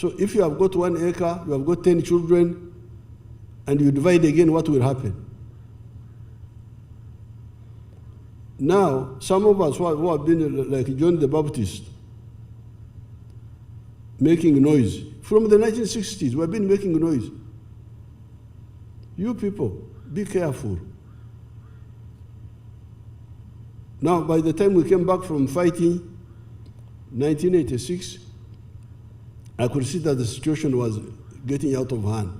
So if you have got 1 acre, you have got 10 children, and you divide again, what will happen? Now, some of us who have been like John the Baptist, making noise. From the 1960s, we have been making noise. You people, be careful. Now, by the time we came back from fighting, 1986, I could see that the situation was getting out of hand.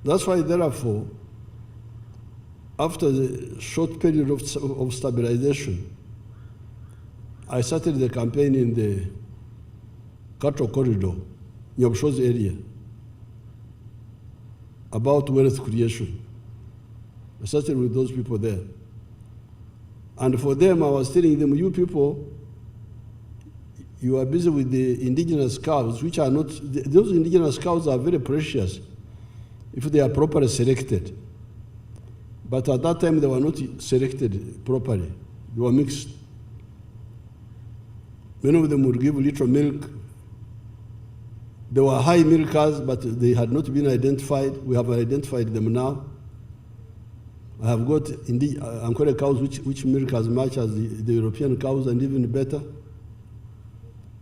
That's why, therefore, after the short period of stabilization, I started the campaign in the Cattle Corridor, Nyabsho's area, about wealth creation. I started with those people there. And for them, I was telling them, you people, you are busy with the indigenous cows, which are not, those indigenous cows are very precious if they are properly selected. But at that time, they were not selected properly. They were mixed. Many of them would give little milk. They were high milkers, but they had not been identified. We have identified them now. I have got Ankole cows which milk as much as the European cows and even better.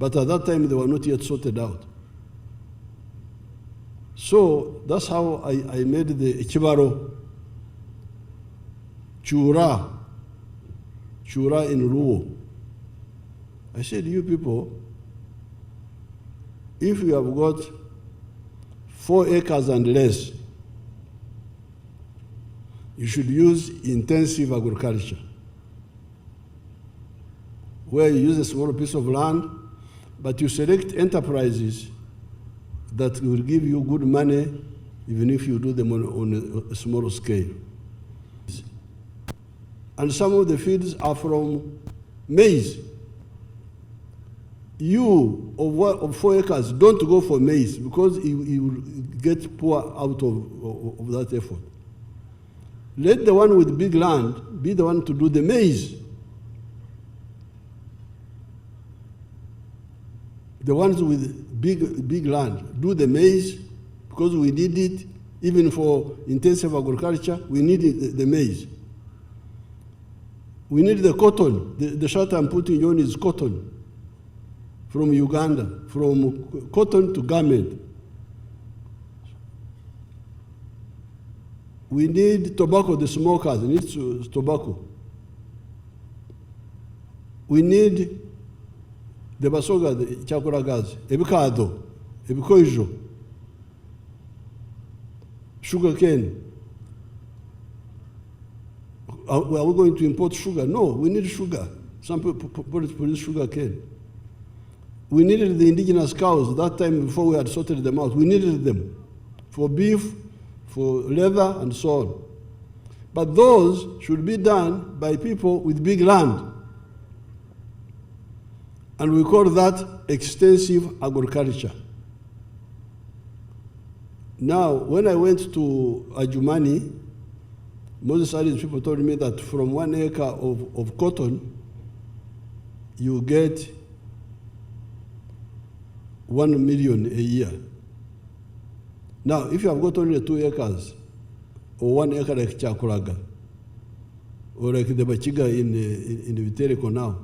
But at that time, they were not yet sorted out. So that's how I made the Chibaro Chura in Luo. I said, you people, if you have got 4 acres and less, you should use intensive agriculture, where you use a small piece of land, but you select enterprises that will give you good money, even if you do them on a small scale. And some of the fields are from maize. You, of 4 acres, don't go for maize, because you will get poor out of that effort. Let the one with big land be the one to do the maize. The ones with big land do the maize, because we need it. Even for intensive agriculture, we need the maize. We need the cotton. The shirt I'm putting on is cotton from Uganda, from cotton to garment. We need tobacco, the smokers need tobacco. We need the basoga, the chakuragazi, ebikado, ebikoijo, sugar cane. Are we going to import sugar? No, we need sugar. Some people produce sugar cane. We needed the indigenous cows that time before we had sorted them out. We needed them for beef, for leather, and so on. But those should be done by people with big land. And we call that extensive agriculture. Now, when I went to Ajumani, Moses Ali's people told me that from 1 acre of cotton, you get 1 million a year. Now, if you have got only 2 acres, or 1 acre like Chakuraga, or like the Bachiga in the Vitereko now,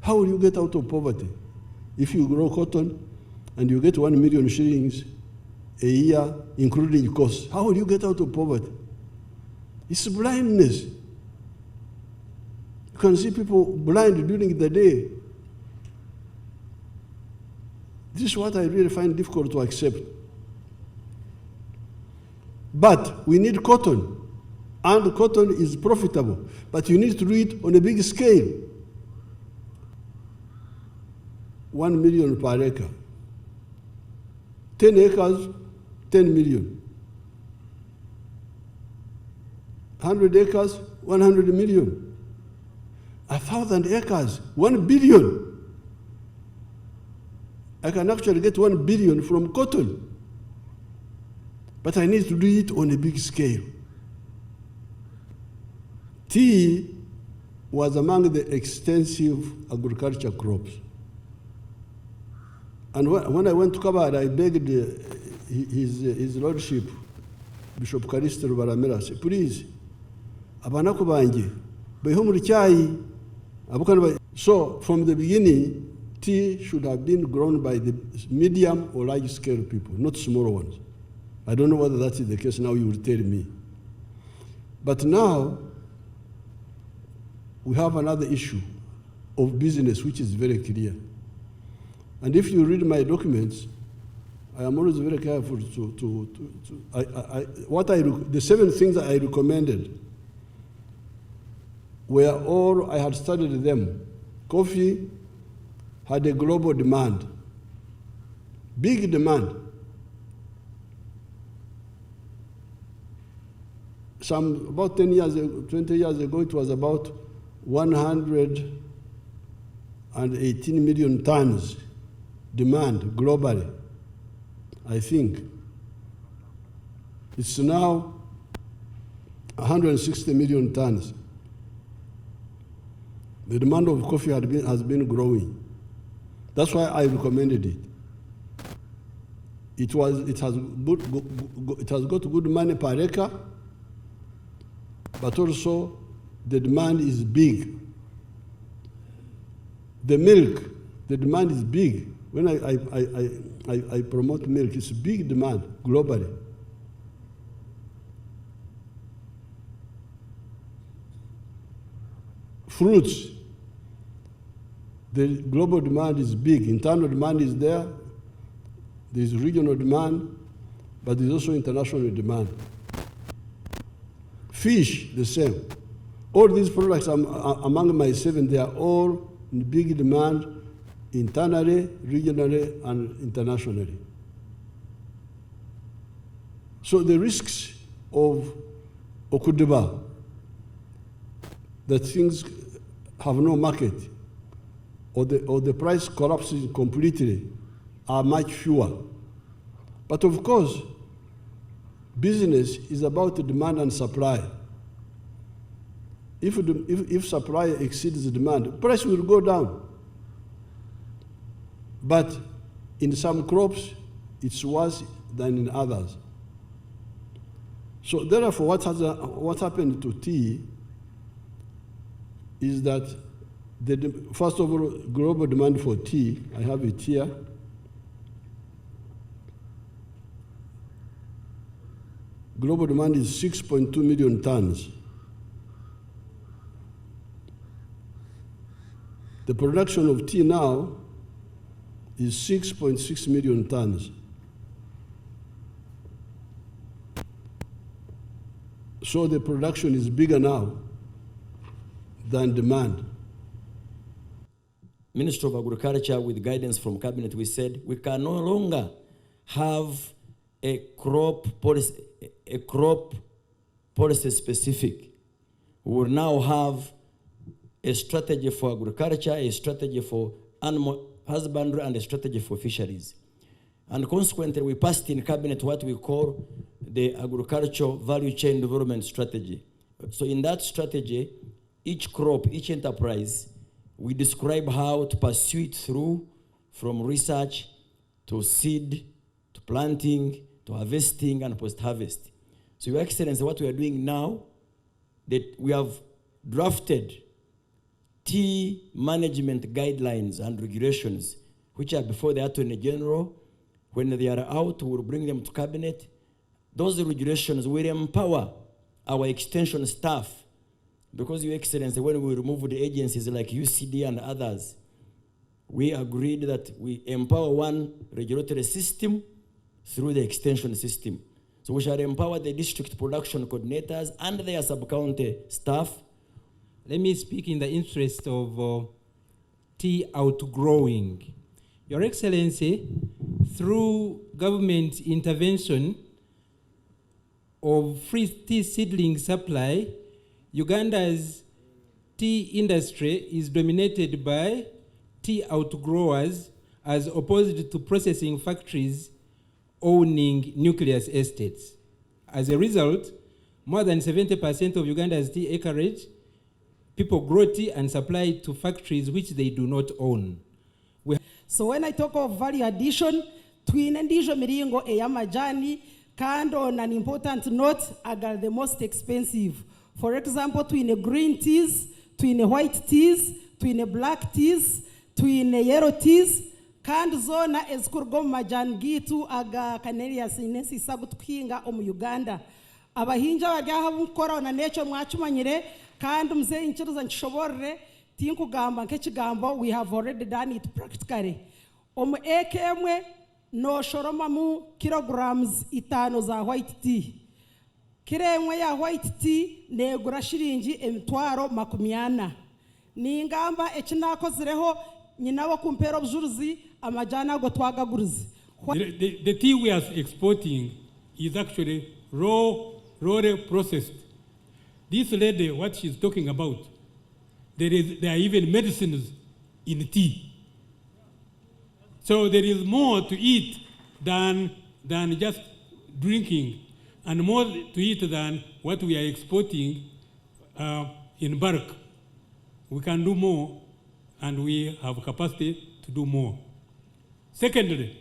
how will you get out of poverty? If you grow cotton and you get 1 million shillings a year, including costs, how will you get out of poverty? It's blindness. You can see people blind during the day. This is what I really find difficult to accept. But we need cotton, and cotton is profitable, but you need to do it on a big scale. 1 million per acre. 10 acres, 10 million. 100 acres, 100 million. 1,000 acres, 1 billion. I can actually get 1 billion from cotton. But I need to do it on a big scale. Tea was among the extensive agriculture crops. And when I went to Kabale, I begged his lordship, Bishop Karisto Rubaramira, said, please, abanako banje, beho muri cyayi. So from the beginning, tea should have been grown by the medium or large scale people, not smaller ones. I don't know whether that is the case now, you will tell me. But now, we have another issue of business which is very clear. And if you read my documents, I am always very careful the 7 things that I recommended were all, I had studied them. Coffee had a global demand, big demand. About 10 years, 20 years ago, it was about 118 million tons demand globally, I think. It's now 160 million tons. The demand of coffee has been growing. That's why I recommended it. It has got good money per acre, but also the demand is big. The milk, the demand is big. When I promote milk, it's big demand globally. Fruits, the global demand is big. Internal demand is there. There's regional demand, but there's also international demand. Fish, the same. All these products among my 7, they are all in big demand internally, regionally, and internationally. So the risks of Okuduba, that things have no market, or the price collapses completely, are much fewer. But of course, business is about the demand and supply. If supply exceeds the demand, price will go down. But in some crops, it's worse than in others. So therefore, what happened to tea is that, first of all, global demand for tea, I have it here. Global demand is 6.2 million tons. The production of tea now is 6.6 million tons. So the production is bigger now than demand. Minister of Agriculture, with guidance from Cabinet, we said we can no longer have a crop policy specific. We will now have a strategy for agriculture, a strategy for animal husbandry, and a strategy for fisheries. And consequently, we passed in Cabinet what we call the Agricultural Value Chain Development Strategy. So in that strategy, each crop, each enterprise, we describe how to pursue it through, from research to seed, to planting, to harvesting, and post-harvest. So, Your Excellency, what we are doing now, that we have drafted tea management guidelines and regulations, which are before the Attorney General. When they are out, we will bring them to Cabinet. Those regulations will empower our extension staff, because, Your Excellency, when we remove the agencies like UCD and others, we agreed that we empower one regulatory system through the extension system. So we shall empower the district production coordinators and their sub-county staff. Let me speak in the interest of tea outgrowing. Your Excellency, through government intervention of free tea seedling supply, Uganda's tea industry is dominated by tea outgrowers as opposed to processing factories owning nucleus estates. As a result, more than 70% of Uganda's tea acreage, people grow tea and supply it to factories which they do not own. So when I talk of value addition, twine ndijo miringo eyamajani, and on an important note, are the most expensive. For example, twine green teas, twine white teas, twine black teas, twine yellow teas, and zona eskurgo majani gitu aga kaneria sinesi sagut kinga Uganda. Abahinja bajyaha bukora na nature mwachumanyire kandi mze inchiruza nshoborre tinkugamba nk'ekigambo we have already done it practically. Ekemwe no shoroma mu kilograms 5 za white tea. Kiremwe ya white tea negura shiringi 240. Ningamba ekinakozireho nyinawo kumpero bujuruzi amajana go twagagurizi. The tea we are exporting is actually raw processed. This lady, what she's talking about, there are even medicines in tea. So there is more to eat than just drinking, and more to eat than what we are exporting in bulk. We can do more, and we have capacity to do more. Secondly,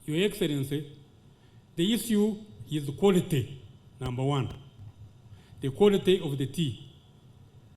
Your Excellency, the issue is quality, number one. The quality of the tea.